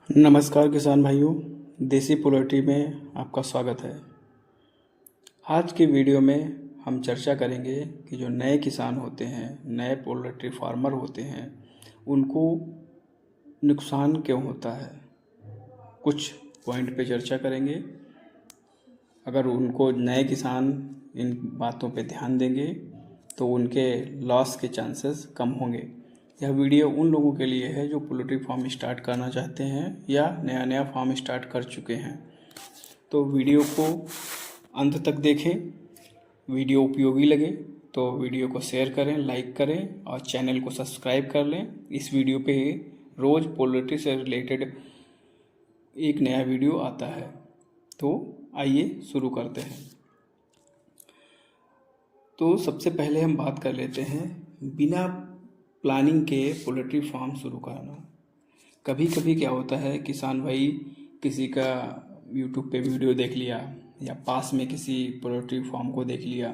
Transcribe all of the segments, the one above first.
नमस्कार किसान भाइयों, देसी पोल्ट्री में आपका स्वागत है। आज के वीडियो में हम चर्चा करेंगे कि जो नए किसान होते हैं, नए पोल्ट्री फार्मर होते हैं, उनको नुकसान क्यों होता है। कुछ पॉइंट पे चर्चा करेंगे। अगर उनको नए किसान इन बातों पे ध्यान देंगे तो उनके लॉस के चांसेस कम होंगे। यह वीडियो उन लोगों के लिए है जो पोल्ट्री फार्म स्टार्ट करना चाहते हैं या नया नया फार्म स्टार्ट कर चुके हैं। तो वीडियो को अंत तक देखें। वीडियो उपयोगी लगे तो वीडियो को शेयर करें, लाइक करें और चैनल को सब्सक्राइब कर लें। इस वीडियो पे रोज़ पोल्ट्री से रिलेटेड एक नया वीडियो आता है। तो आइए शुरू करते हैं। तो सबसे पहले हम बात कर लेते हैं बिना प्लानिंग के पोल्ट्री फार्म शुरू करना। कभी कभी क्या होता है, किसान भाई किसी का यूट्यूब पे वीडियो देख लिया या पास में किसी पोल्ट्री फार्म को देख लिया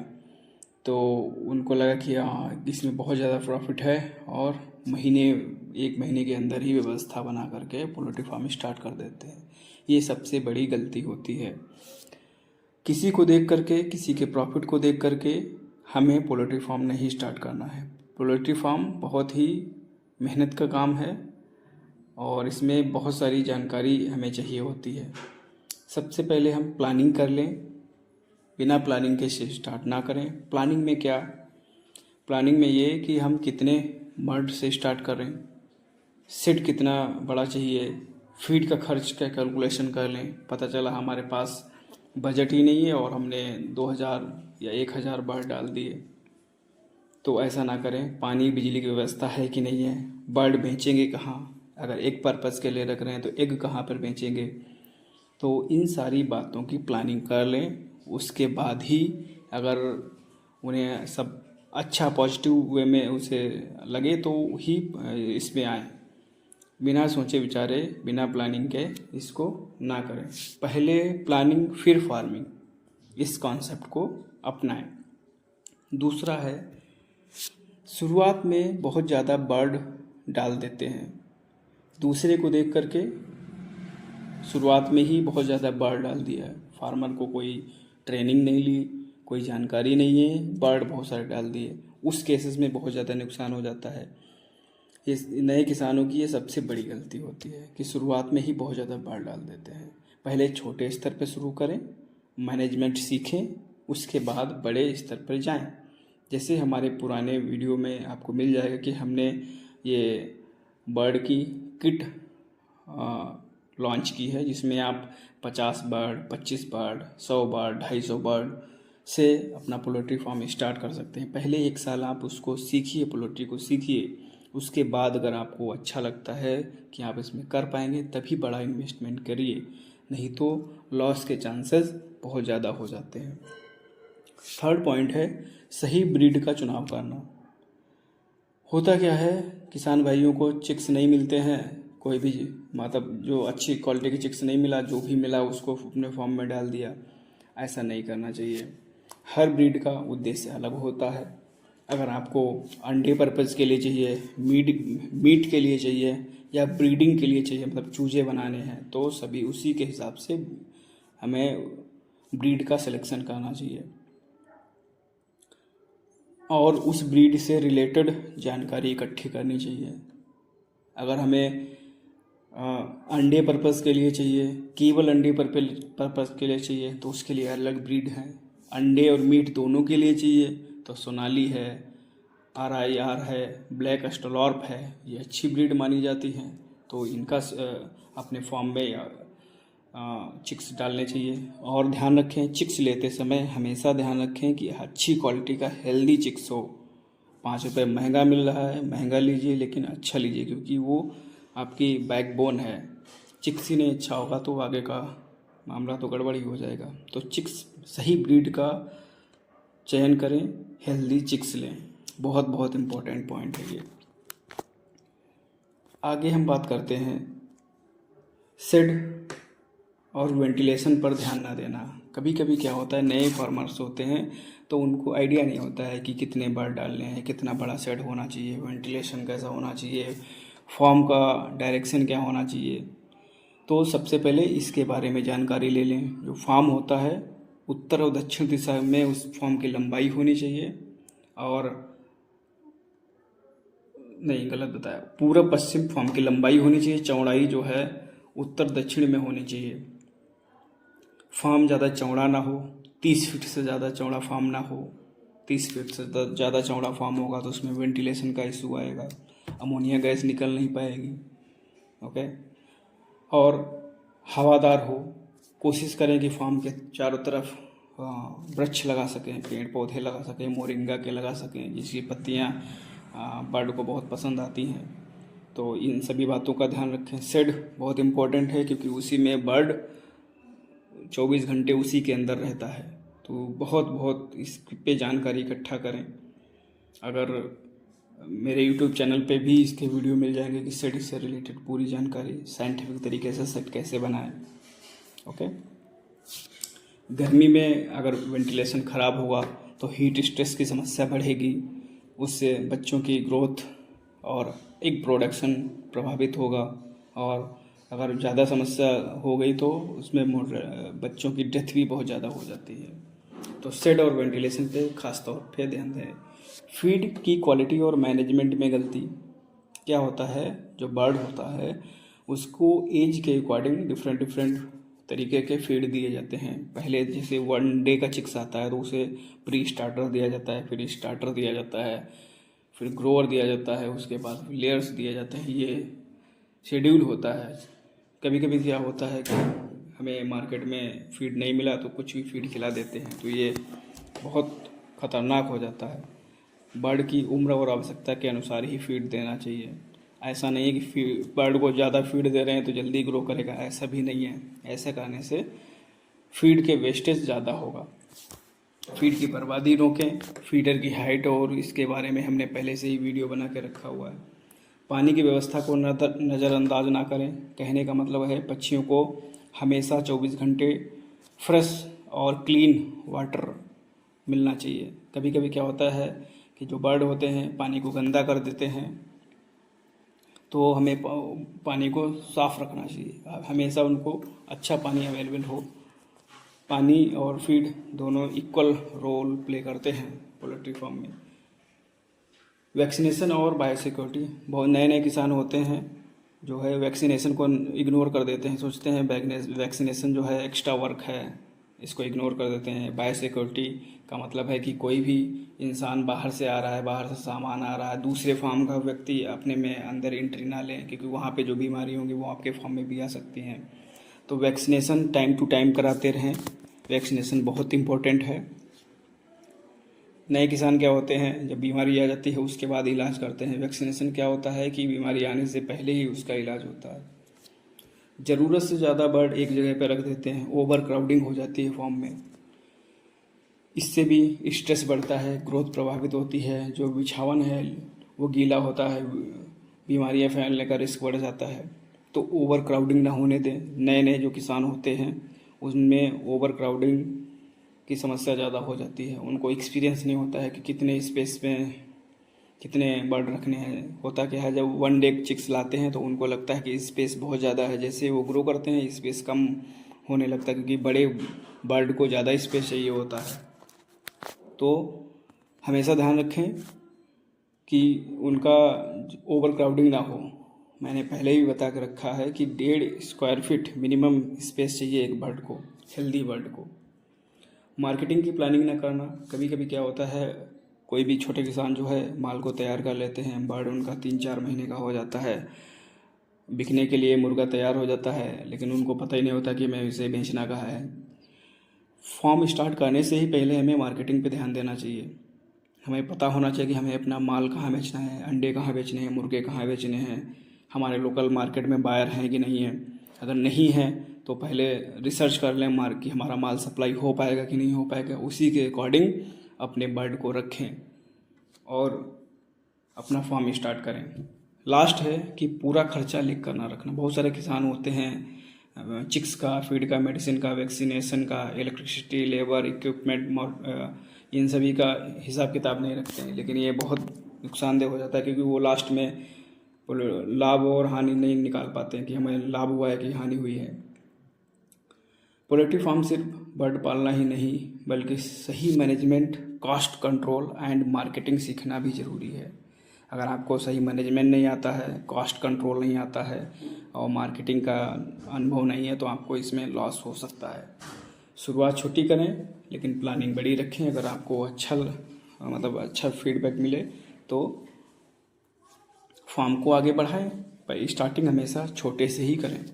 तो उनको लगा कि हाँ इसमें बहुत ज़्यादा प्रॉफिट है और एक महीने के अंदर ही व्यवस्था बना करके पोल्ट्री फार्म स्टार्ट कर देते हैं। ये सबसे बड़ी गलती होती है। किसी को देख करके, किसी के प्रॉफिट को देख करके हमें पोल्ट्री फार्म नहीं स्टार्ट करना है। पोल्ट्री फार्म बहुत ही मेहनत का काम है और इसमें बहुत सारी जानकारी हमें चाहिए होती है। सबसे पहले हम प्लानिंग कर लें। बिना प्लानिंग के स्टार्ट ना करें। प्लानिंग में क्या? प्लानिंग में ये कि हम कितने मर्ड से स्टार्ट कर रहे हैं, सेट कितना बड़ा चाहिए, फीड का खर्च का कैलकुलेशन कर लें। पता चला हमारे पास बजट ही नहीं है और हमने 2000 या 1000 बर्ड डाल दिए, तो ऐसा ना करें। पानी बिजली की व्यवस्था है कि नहीं है, बर्ड बेचेंगे कहाँ, अगर एक पर्पज़ के लिए रख रहे हैं तो एग कहाँ पर बेचेंगे। तो इन सारी बातों की प्लानिंग कर लें। उसके बाद ही अगर उन्हें सब अच्छा पॉजिटिव वे में उसे लगे तो ही इसमें आए। बिना सोचे विचारे, बिना प्लानिंग के इसको ना करें। पहले प्लानिंग फिर फार्मिंग, इस कॉन्सेप्ट को अपनाएं। दूसरा है, शुरुआत में बहुत ज़्यादा बर्ड डाल देते हैं। दूसरे को देख करके शुरुआत में ही बहुत ज़्यादा बर्ड डाल दिया है। फार्मर को कोई ट्रेनिंग नहीं ली, कोई जानकारी नहीं है, बर्ड बहुत सारे डाल दिए। उस केसेस में बहुत ज़्यादा नुकसान हो जाता है। ये नए किसानों की ये सबसे बड़ी गलती होती है कि शुरुआत में ही बहुत ज़्यादा बर्ड डाल देते हैं। पहले छोटे स्तर पर शुरू करें, मैनेजमेंट सीखें, उसके बाद बड़े स्तर पर जाएं। जैसे हमारे पुराने वीडियो में आपको मिल जाएगा कि हमने ये बर्ड की किट लॉन्च की है, जिसमें आप 50 बर्ड, 25 बर्ड, 100 बर्ड, 250 बर्ड से अपना पोल्ट्री फार्म स्टार्ट कर सकते हैं। पहले 1 साल आप उसको सीखिए, पोल्ट्री को सीखिए। उसके बाद अगर आपको अच्छा लगता है कि आप इसमें कर पाएंगे तभी बड़ा इन्वेस्टमेंट करिए, नहीं तो लॉस के चांसेस बहुत ज़्यादा हो जाते हैं। थर्ड पॉइंट है सही ब्रीड का चुनाव करना। होता क्या है, किसान भाइयों को चिक्स नहीं मिलते हैं, कोई भी मतलब जो अच्छी क्वालिटी की चिक्स नहीं मिला, जो भी मिला उसको अपने फार्म में डाल दिया। ऐसा नहीं करना चाहिए। हर ब्रीड का उद्देश्य अलग होता है। अगर आपको अंडे पर्पज़ के लिए चाहिए, मीट के लिए चाहिए या ब्रीडिंग के लिए चाहिए, मतलब चूजे बनाने हैं, तो सभी उसी के हिसाब से हमें ब्रीड का सिलेक्शन करना चाहिए और उस ब्रीड से रिलेटेड जानकारी इकट्ठी करनी चाहिए। अगर हमें अंडे पर्पज़ के लिए चाहिए, केवल अंडे पर्पज़ के लिए चाहिए, तो उसके लिए अलग ब्रीड है। अंडे और मीट दोनों के लिए चाहिए तो सोनाली है, RIR है, ब्लैक एस्ट्रोलॉर्प है, ये अच्छी ब्रीड मानी जाती हैं। तो इनका अपने फार्म में चिक्स डालने चाहिए। और ध्यान रखें, चिक्स लेते समय हमेशा ध्यान रखें कि अच्छी क्वालिटी का हेल्दी चिक्स हो। 5 रुपये महंगा मिल रहा है, महंगा लीजिए लेकिन अच्छा लीजिए, क्योंकि वो आपकी बैकबोन है। चिक्स ही नहीं अच्छा होगा तो आगे का मामला तो गड़बड़ी हो जाएगा। तो चिक्स सही ब्रीड का चयन करें, हेल्दी चिक्स लें। बहुत बहुत इम्पोर्टेंट पॉइंट है ये। आगे हम बात करते हैं शेड और वेंटिलेशन पर ध्यान ना देना। कभी कभी क्या होता है, नए फार्मर्स होते हैं तो उनको आइडिया नहीं होता है कि कितने बर्ड डालने हैं, कितना बड़ा शेड होना चाहिए, वेंटिलेशन कैसा होना चाहिए, फॉर्म का डायरेक्शन क्या होना चाहिए। तो सबसे पहले इसके बारे में जानकारी ले लें। जो फार्म होता है उत्तर और दक्षिण दिशा में उस फार्म की लंबाई होनी चाहिए, और नहीं, गलत बताया, पूर्व पश्चिम फार्म की लंबाई होनी चाहिए, चौड़ाई जो है उत्तर दक्षिण में होनी चाहिए। फार्म ज़्यादा चौड़ा ना हो, 30 फीट से ज़्यादा चौड़ा फार्म ना हो। 30 फीट से ज़्यादा चौड़ा फार्म होगा तो उसमें वेंटिलेशन का इशू आएगा, अमोनिया गैस निकल नहीं पाएगी। ओके, और हवादार हो। कोशिश करें कि फार्म के चारों तरफ वृक्ष लगा सकें, पेड़ पौधे लगा सकें, मोरिंगा के लगा सकें, जिसकी पत्तियाँ बर्ड को बहुत पसंद आती हैं। तो इन सभी बातों का ध्यान रखें। शेड बहुत इम्पोर्टेंट है, क्योंकि उसी में बर्ड 24 घंटे उसी के अंदर रहता है। तो बहुत इस पे जानकारी इकट्ठा करें। अगर मेरे YouTube चैनल पे भी इसके वीडियो मिल जाएंगे कि शेड से रिलेटेड पूरी जानकारी, साइंटिफिक तरीके से शेड कैसे बनाएं। ओके, गर्मी में अगर वेंटिलेशन ख़राब होगा तो हीट स्ट्रेस की समस्या बढ़ेगी, उससे बच्चों की ग्रोथ और एक प्रोडक्शन प्रभावित होगा, और अगर ज़्यादा समस्या हो गई तो उसमें बच्चों की डेथ भी बहुत ज़्यादा हो जाती है। तो शेड और वेंटिलेशन पे खास तौर पे ध्यान दें। फीड की क्वालिटी और मैनेजमेंट में गलती क्या होता है, जो बर्ड होता है उसको एज के अकॉर्डिंग डिफरेंट तरीके के फीड दिए जाते हैं। पहले जैसे 1 डे का चिक्स आता है तो उसे प्री स्टार्टर दिया जाता है, फिर स्टार्टर दिया जाता है, फिर ग्रोअर दिया जाता है, उसके बाद लेयर्स दिए जाते हैं। ये शेड्यूल होता है। कभी कभी क्या होता है कि हमें मार्केट में फीड नहीं मिला तो कुछ भी फीड खिला देते हैं, तो ये बहुत ख़तरनाक हो जाता है। बर्ड की उम्र और आवश्यकता के अनुसार ही फीड देना चाहिए। ऐसा नहीं है कि बर्ड को ज़्यादा फीड दे रहे हैं तो जल्दी ग्रो करेगा, ऐसा भी नहीं है। ऐसा करने से फीड के वेस्टेज ज़्यादा होगा। फीड की बर्बादी रोकें। फीडर की हाइट और इसके बारे में हमने पहले से ही वीडियो बना के रखा हुआ है। पानी की व्यवस्था को नज़रअंदाज ना करें। कहने का मतलब है पक्षियों को हमेशा 24 घंटे फ्रेश और क्लीन वाटर मिलना चाहिए। कभी कभी क्या होता है कि जो बर्ड होते हैं पानी को गंदा कर देते हैं, तो हमें पानी को साफ़ रखना चाहिए। हमेशा उनको अच्छा पानी अवेलेबल हो। पानी और फीड दोनों इक्वल रोल प्ले करते हैं पोल्ट्री फार्म में। वैक्सीनेशन और बायोसिक्योरिटी। बहुत नए किसान होते हैं जो है वैक्सीनेशन को इग्नोर कर देते हैं, सोचते हैं वैक्सीनेशन जो है एक्स्ट्रा वर्क है, इसको इग्नोर कर देते हैं। बायोसिक्योरिटी का मतलब है कि कोई भी इंसान बाहर से आ रहा है, बाहर से सामान आ रहा है, दूसरे फार्म का व्यक्ति अपने में अंदर एंट्री ना लें, क्योंकि वहाँ पे जो बीमारी होंगी वो आपके फार्म में भी आ सकती हैं। तो वैक्सीनेशन टाइम टू टाइम कराते रहें। वैक्सीनेशन बहुत इम्पोर्टेंट है। नए किसान क्या होते हैं, जब बीमारी आ जाती है उसके बाद इलाज करते हैं। वैक्सीनेशन क्या होता है कि बीमारी आने से पहले ही उसका इलाज होता है। ज़रूरत से ज़्यादा बर्ड एक जगह पर रख देते हैं, ओवर क्राउडिंग हो जाती है फार्म में। इससे भी स्ट्रेस बढ़ता है, ग्रोथ प्रभावित होती है, जो बिछावन है वो गीला होता है, बीमारियां फैलने का रिस्क बढ़ जाता है। तो ओवर क्राउडिंग ना होने दें। नए जो किसान होते हैं उनमें ओवर क्राउडिंग की समस्या ज़्यादा हो जाती है। उनको एक्सपीरियंस नहीं होता है कि कितने स्पेस में कितने बर्ड रखने हैं। होता क्या है, जब 1 डे चिक्स लाते हैं तो उनको लगता है कि स्पेस बहुत ज़्यादा है। जैसे वो ग्रो करते हैं स्पेस कम होने लगता है, क्योंकि बड़े बर्ड को ज़्यादा स्पेस चाहिए होता है। तो हमेशा ध्यान रखें कि उनका ओवर क्राउडिंग ना हो। मैंने पहले ही बता के रखा है कि 1.5 स्क्वायर फीट मिनिमम स्पेस चाहिए एक बर्ड को, हेल्दी बर्ड को। मार्केटिंग की प्लानिंग ना करना। कभी कभी क्या होता है, कोई भी छोटे किसान जो है माल को तैयार कर लेते हैं, बर्ड उनका 3-4 महीने का हो जाता है, बिकने के लिए मुर्गा तैयार हो जाता है, लेकिन उनको पता ही नहीं होता कि मैं इसे बेचना कहाँ है। फार्म स्टार्ट करने से ही पहले हमें मार्केटिंग पे ध्यान देना चाहिए। हमें पता होना चाहिए कि हमें अपना माल कहाँ बेचना है, अंडे कहाँ बेचने हैं, मुर्गे कहाँ बेचने हैं, हमारे लोकल मार्केट में बायर हैं कि नहीं है। अगर नहीं है तो पहले रिसर्च कर लें कि हमारा माल सप्लाई हो पाएगा कि नहीं हो पाएगा। उसी के अकॉर्डिंग अपने बर्ड को रखें और अपना फार्म स्टार्ट करें। लास्ट है कि पूरा खर्चा लिख कर ना रखना। बहुत सारे किसान होते हैं चिक्स का, फीड का, मेडिसिन का, वैक्सीनेशन का, इलेक्ट्रिसिटी, लेबर, इक्विपमेंट, इन सभी का हिसाब किताब नहीं रखते हैं, लेकिन ये बहुत नुकसानदेह हो जाता है, क्योंकि वो लास्ट में लाभ और हानि नहीं निकाल पाते हैं कि हमें लाभ हुआ है कि हानि हुई है। पोल्ट्री फार्म सिर्फ बर्ड पालना ही नहीं बल्कि सही management, cost control and marketing सीखना भी ज़रूरी है। अगर आपको सही मैनेजमेंट नहीं आता है, कॉस्ट कंट्रोल नहीं आता है और मार्केटिंग का अनुभव नहीं है तो आपको इसमें लॉस हो सकता है। शुरुआत छोटी करें लेकिन प्लानिंग बड़ी रखें। अगर आपको अच्छा फीडबैक मिले तो फार्म को आगे बढ़ाएं, पर स्टार्टिंग हमेशा छोटे से ही करें।